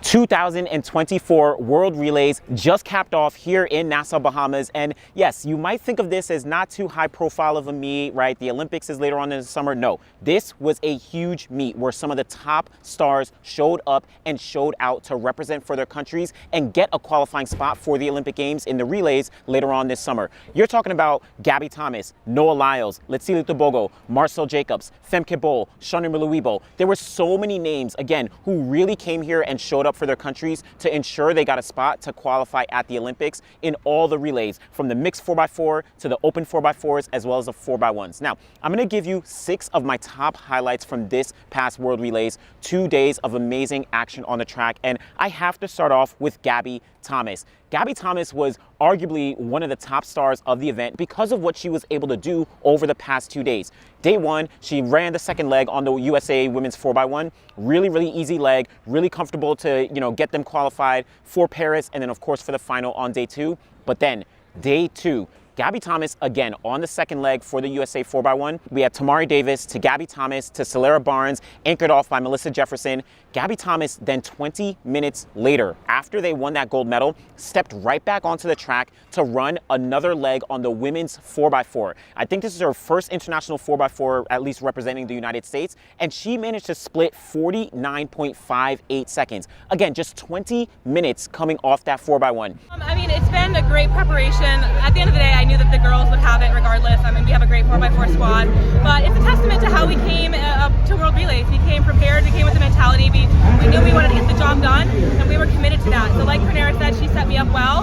2024 World Relays just capped off here in Nassau, Bahamas. And yes, you might think of this as not too high profile of a meet, right? The Olympics is later on in the summer. No, this was a huge meet where some of the top stars showed up and showed out to represent for their countries and get a qualifying spot for the Olympic Games in the relays later on this summer. You're talking about Gabby Thomas, Noah Lyles, Letsile Tebogo, Marcel Jacobs, Femke Bol, Shani Maluibo. There were so many names, again, who really came here and showed up for their countries to ensure they got a spot to qualify at the Olympics in all the relays, from the mixed 4x4 to the open 4x4s, as well as the 4x1s. Now, I'm going to give you 6 of my top highlights from this past World Relays, 2 days of amazing action on the track, and I have to start off with Gabby Thomas. Gabby Thomas was arguably one of the top stars of the event because of what she was able to do over the past 2 days. Day one, she ran the second leg on the USA Women's 4x1. Really easy leg, really comfortable to, get them qualified for Paris and then of course for the final on day 2. But then day 2, Gabby Thomas, again, on the second leg for the USA 4x1. We had Tamari Davis to Gabby Thomas to Celera Barnes, anchored off by Melissa Jefferson. Gabby Thomas then 20 minutes later, after they won that gold medal, stepped right back onto the track to run another leg on the women's 4x4. I think this is her first international 4x4, at least representing the United States, and she managed to split 49.58 seconds. Again, just 20 minutes coming off that 4x1. I mean, it's been a great preparation. At the end of the day, I knew that the girls would have it regardless. I mean, we have a great 4x4 squad, but it's a testament to how we came up to World Relays. We came prepared, we came with the mentality. We knew we wanted to get the job done, and we were committed to that. So like Cornera said, she set me up well.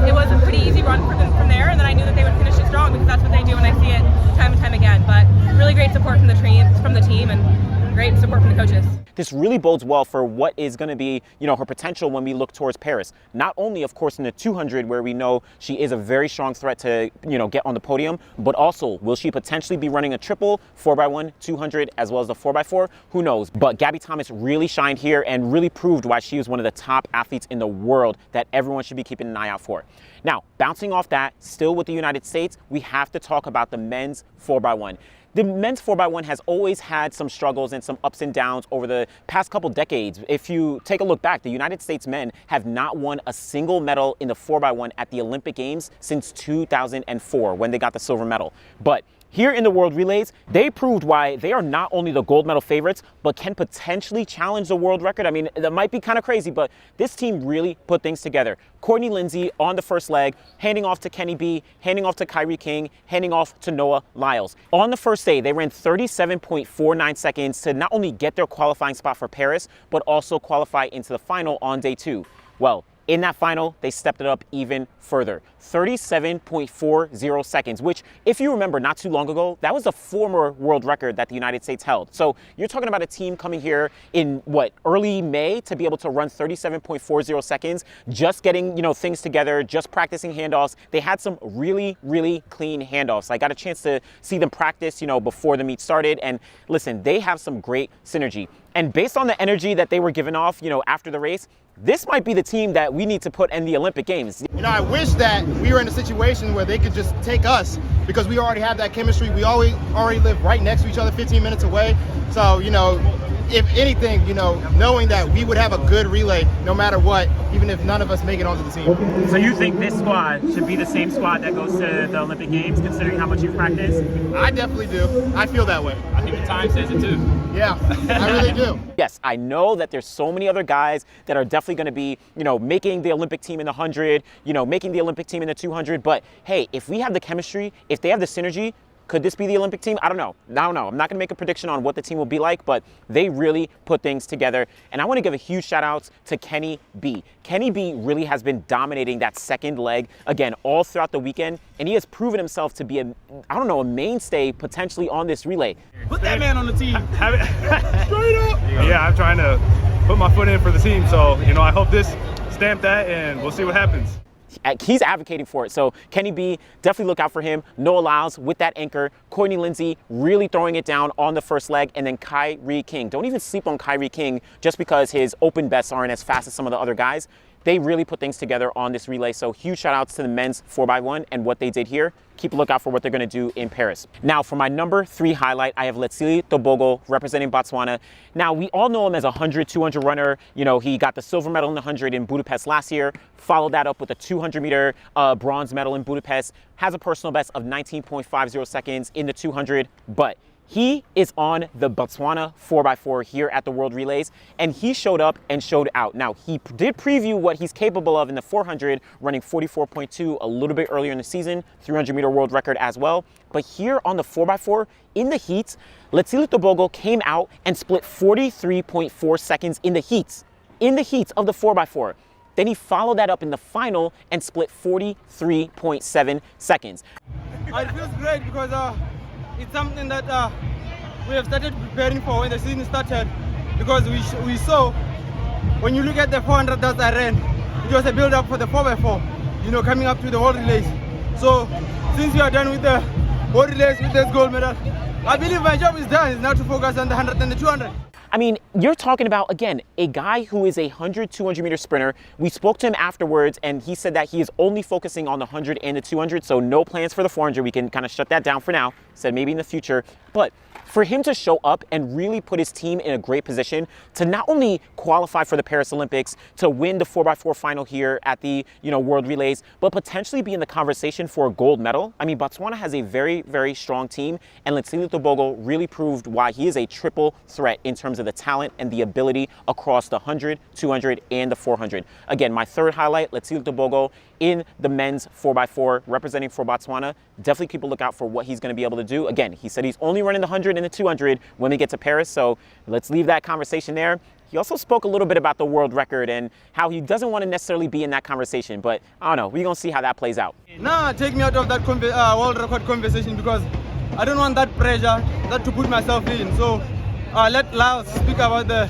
It was a pretty easy run from there, and then I knew that they would finish it strong because that's what they do, and I see it time and time again. But really great support from the team, and great support from the coaches. This really bodes well for what is going to be, her potential when we look towards Paris. Not only, of course, in the 200, where we know she is a very strong threat to, get on the podium, but also will she potentially be running a triple 4x1, 200, as well as the 4x4? Who knows? But Gabby Thomas really shined here and really proved why she was one of the top athletes in the world that everyone should be keeping an eye out for. Now, bouncing off that, still with the United States, we have to talk about the men's 4x1. The men's 4x1 has always had some struggles and some ups and downs over the past couple decades. If you take a look back, the United States men have not won a single medal in the 4x1 at the Olympic Games since 2004 when they got the silver medal. But here in the World Relays, they proved why they are not only the gold medal favorites, but can potentially challenge the world record. I mean, that might be kind of crazy, but this team really put things together. Courtney Lindsay on the first leg, handing off to Kenny B, handing off to Kyrie King, handing off to Noah Lyles. On the first day, they ran 37.49 seconds to not only get their qualifying spot for Paris, but also qualify into the final on day 2. Well, in that final, they stepped it up even further, 37.40 seconds, which, if you remember not too long ago, that was a former world record that the United States held. So you're talking about a team coming here in, early May to be able to run 37.40 seconds, just getting, things together, just practicing handoffs. They had some really clean handoffs. I got a chance to see them practice, before the meet started. And listen, they have some great synergy. And based on the energy that they were giving off, after the race, this might be the team that we need to put in the Olympic Games. I wish that we were in a situation where they could just take us because we already have that chemistry. We already live right next to each other, 15 minutes away. So, if anything, knowing that we would have a good relay no matter what, even if none of us make it onto the team. So you think this squad should be the same squad that goes to the Olympic Games, considering how much you've practiced? I definitely do. I feel that way. I think the time says it too. Yeah, I really do. Yes, I know that there's so many other guys that are definitely going to be, making the Olympic team in the 100, making the Olympic team in the 200. But hey, if we have the chemistry, if they have the synergy, could this be the Olympic team? I don't know. I'm not going to make a prediction on what the team will be like, but they really put things together. And I want to give a huge shout out to Kenny B. Kenny B really has been dominating that second leg, again, all throughout the weekend. And he has proven himself to be a mainstay potentially on this relay. Put that man on the team. Straight up. Yeah, I'm trying to put my foot in for the team. So, I hope this stamp that and we'll see what happens. He's advocating for it. So Kenny B, definitely look out for him. Noah Lyles with that anchor. Courtney Lindsay really throwing it down on the first leg. And then Kyrie King. Don't even sleep on Kyrie King just because his open bests aren't as fast as some of the other guys. they really put things together on this relay. So huge shout outs to the men's 4x1 and what they did here. Keep a lookout for what they're going to do in Paris. Now, for my number 3 highlight, I have Letsile Tebogo representing Botswana. Now, we all know him as a 100, 200 runner. You know, he got the silver medal in the 100 in Budapest last year, followed that up with a 200-meter bronze medal in Budapest, has a personal best of 19.50 seconds in the 200, but he is on the Botswana 4x4 here at the World Relays, and he showed up and showed out. Now, he did preview what he's capable of in the 400, running 44.2 a little bit earlier in the season, 300-meter world record as well. But here on the 4x4, in the heats, Letsile Tebogo came out and split 43.4 seconds in the heats of the 4x4. Then he followed that up in the final and split 43.7 seconds. It feels great because it's something that we have started preparing for when the season started, because we saw, when you look at the 400 that I ran, it was a build-up for the 4x4, you know, coming up to the World Relays. So since we are done with the World Relays with this gold medal, I believe my job is done. It's now to focus on the 100 and the 200. I mean, you're talking about, again, a guy who is a 100, 200-meter sprinter. We spoke to him afterwards, and he said that he is only focusing on the 100 and the 200, so no plans for the 400. We can kind of shut that down for now. Said maybe in the future. But for him to show up and really put his team in a great position to not only qualify for the Paris Olympics, to win the 4x4 final here at the World Relays, but potentially be in the conversation for a gold medal. I mean, Botswana has a very, very strong team, and Letsile Tebogo really proved why he is a triple threat in terms of the talent and the ability across the 100, 200, and the 400. Again, my third highlight, Letsile Tebogo in the men's 4x4 representing for Botswana. Definitely keep a lookout for what he's going to be able to do. Again, he said he's only running the 100 and the 200 when we get to Paris, so let's leave that conversation there. He also spoke a little bit about the world record and how he doesn't want to necessarily be in that conversation, but I don't know, we're going to see how that plays out. Nah, take me out of that world record conversation, because I don't want that pressure to put myself in. So let Lyles speak about the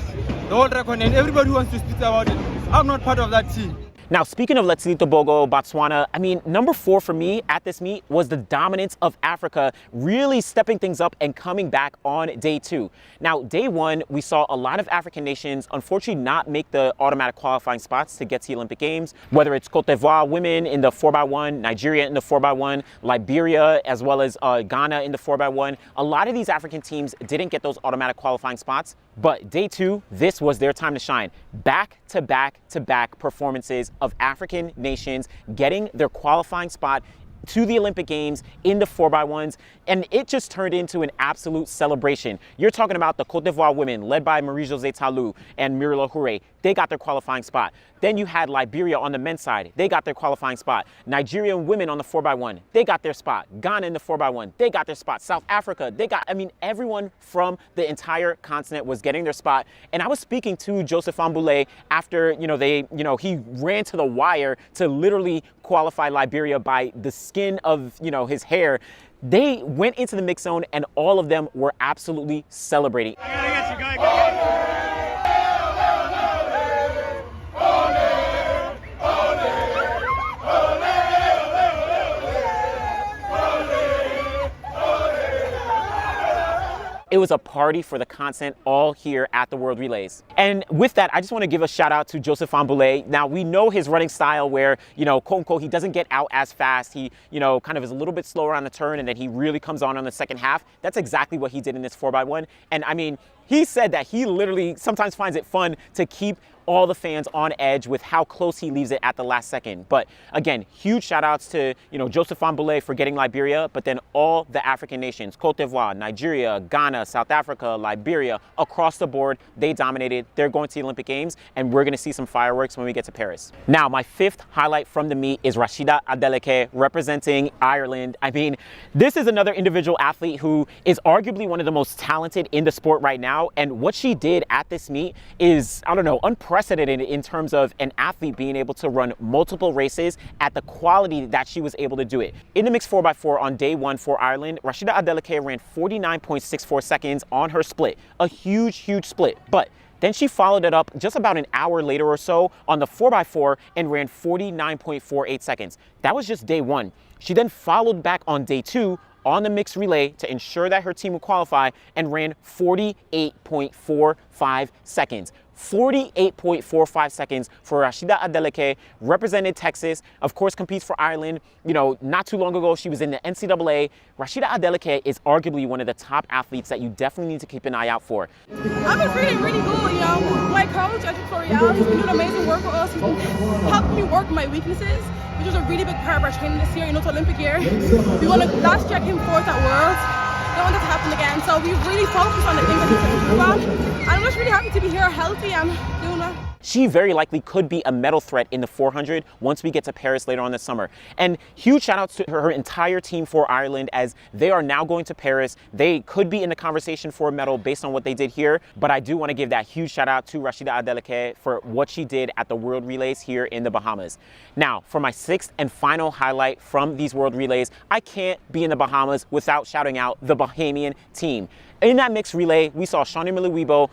world record, and everybody who wants to speak about it. I'm not part of that team. Now, speaking of Letsile Tebogo, Botswana, I mean, number 4 for me at this meet was the dominance of Africa, really stepping things up and coming back on day 2. Now, day 1, we saw a lot of African nations, unfortunately, not make the automatic qualifying spots to get to the Olympic Games, whether it's Côte d'Ivoire women in the 4x1, Nigeria in the 4x1, Liberia, as well as Ghana in the 4x1. A lot of these African teams didn't get those automatic qualifying spots, but day 2, this was their time to shine. Back-to-back performances of African nations getting their qualifying spot to the Olympic Games in the 4x1s, and it just turned into an absolute celebration. You're talking about the Côte d'Ivoire women, led by Marie-Josée Talou and Muriel Houre. They got their qualifying spot. Then you had Liberia on the men's side. They got their qualifying spot. Nigerian women on the 4x1. They got their spot. Ghana in the 4x1. They got their spot. South Africa, they got, I mean, everyone from the entire continent was getting their spot. And I was speaking to Joseph Mboulé after, he ran to the wire to literally qualify Liberia by the skin of, his hair. They went into the mix zone and all of them were absolutely celebrating. It was a party for the continent all here at the World Relays. And with that, I just want to give a shout out to Joseph Mboulé. Now, we know his running style where, quote unquote, he doesn't get out as fast. He, kind of is a little bit slower on the turn and then he really comes on the second half. That's exactly what he did in this 4x1. And I mean, he said that he literally sometimes finds it fun to keep all the fans on edge with how close he leaves it at the last second. But again, huge shout outs to, Joseph Mboulé for getting Liberia, but then all the African nations, Côte d'Ivoire, Nigeria, Ghana, South Africa, Liberia, across the board, they dominated. They're going to the Olympic Games, and we're going to see some fireworks when we get to Paris. Now, my 5th highlight from the meet is Rhashidat Adeleke representing Ireland. I mean, this is another individual athlete who is arguably one of the most talented in the sport right now, and what she did at this meet is, I don't know, unprecedented in terms of an athlete being able to run multiple races at the quality that she was able to do it. In the mixed 4x4 on day 1 for Ireland, Rhashidat Adeleke ran 49.64 seconds on her split. A huge split. But then she followed it up just about an hour later or so on the 4x4 and ran 49.48 seconds. That was just day 1. She then followed back on day 2 on the mixed relay to ensure that her team would qualify and ran 48.45 seconds. 48.45 seconds for Rhashidat Adeleke, represented Texas, of course competes for Ireland. You know, not too long ago, she was in the NCAA. Rhashidat Adeleke is arguably one of the top athletes that you definitely need to keep an eye out for. I've been feeling really good, you know. My coach, I think for Lyles, he's been doing amazing work for us. He's been helping me work my weaknesses, which was a really big part of our training this year, you know, to Olympic year. We want to, last year came fourth at Worlds. Don't want that to happen again, so we've really focused on the things that we can improve on. And I'm just really happy to be here healthy and doing well. She very likely could be a medal threat in the 400 once we get to Paris later on this summer. And huge shout outs to her entire team for Ireland, as they are now going to Paris. They could be in the conversation for a medal based on what they did here, but I do want to give that huge shout out to Rhashidat Adeleke for what she did at the World Relays here in the Bahamas. Now, for my sixth and final highlight from these World Relays, I can't be in the Bahamas without shouting out the Bahamian team. In that mixed relay, we saw Shani Miller,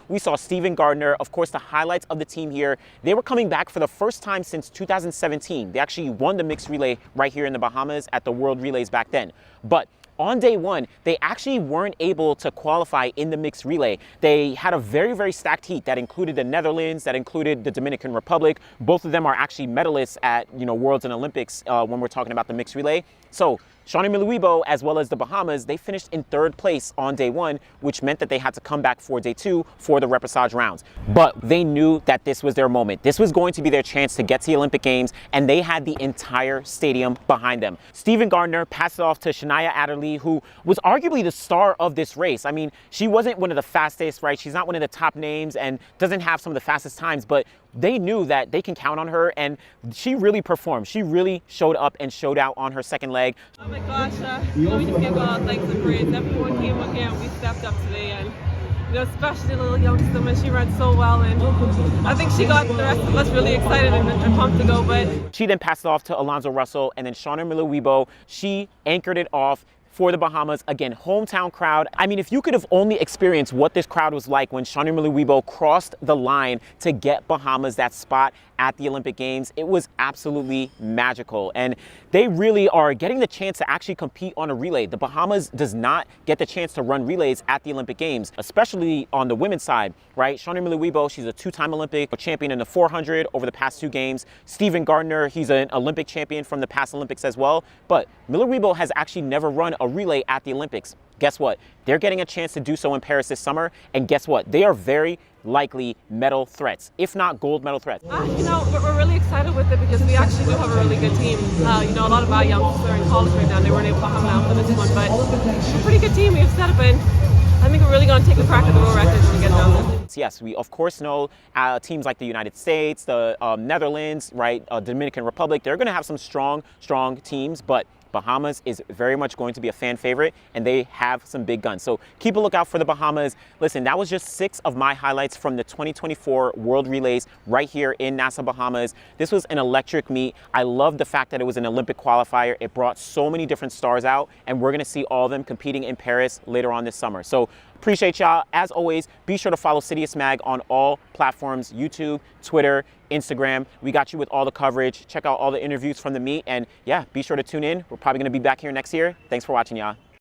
we saw Stephen Gardner, of course, the highlights of the team here. They were coming back for the first time since 2017. They actually won the mixed relay right here in the Bahamas at the World Relays back then. But on day one, they actually weren't able to qualify in the mixed relay. They had a very, very stacked heat that included the Netherlands, that included the Dominican Republic. Both of them are actually medalists at, you know, Worlds and Olympics when we're talking about the mixed relay. So Shani Miller, as well as the Bahamas, they finished in third place on day one, which meant that they had to come back for day two for the repechage rounds. But they knew that this was their moment. This was going to be their chance to get to the Olympic Games, and they had the entire stadium behind them. Stephen Gardner passed it off to Shania Adeleke, who was arguably the star of this race. I mean, she wasn't one of the fastest, right? She's not one of the top names and doesn't have some of the fastest times, but they knew that they can count on her, and she really performed. She really showed up and showed out on her second leg. Oh my gosh, we just give God thanks and praise. Everyone came up here and we stepped up today, and you know, especially the little youngster, man, she ran so well, and I think she got the rest of us really excited and pumped to go. But she then passed it off to Alonzo Russell, and then Shauna Miller, she anchored it off for the Bahamas. Again, hometown crowd. I mean, if you could have only experienced what this crowd was like when Shani Miller crossed the line to get Bahamas that spot at the Olympic Games, it was absolutely magical. And they really are getting the chance to actually compete on a relay. The Bahamas does not get the chance to run relays at the Olympic Games, especially on the women's side, right? Shani Miller, she's a two-time Olympic champion in the 400 over the past two games. Stephen Gardner, he's an Olympic champion from the past Olympics as well. But Miller has actually never run a relay at the Olympics. Guess what? They're getting a chance to do so in Paris this summer. And guess what? They are very likely medal threats, if not gold medal threats. You know, we're really excited with it because we actually do have a really good team. You know, a lot of our youngsters are in college right now. They weren't able to come out for this one, but we're a pretty good team. We've set up, and I think we're really going to take a crack at the world records when we get down there. Yes, we of course know teams like the United States, the Netherlands, right, Dominican Republic, they're going to have some strong teams, but Bahamas is very much going to be a fan favorite, and they have some big guns. So keep a lookout for the Bahamas. Listen, that was just 6 of my highlights from the 2024 World Relays right here in Nassau, Bahamas. This was an electric meet. I love the fact that it was an Olympic qualifier. It brought so many different stars out, and we're going to see all of them competing in Paris later on this summer. So appreciate y'all. As always, be sure to follow Citius Mag on all platforms: YouTube, Twitter, Instagram. We got you with all the coverage. Check out all the interviews from the meet, and yeah, be sure to tune in. We're probably going to be back here next year. Thanks for watching, y'all.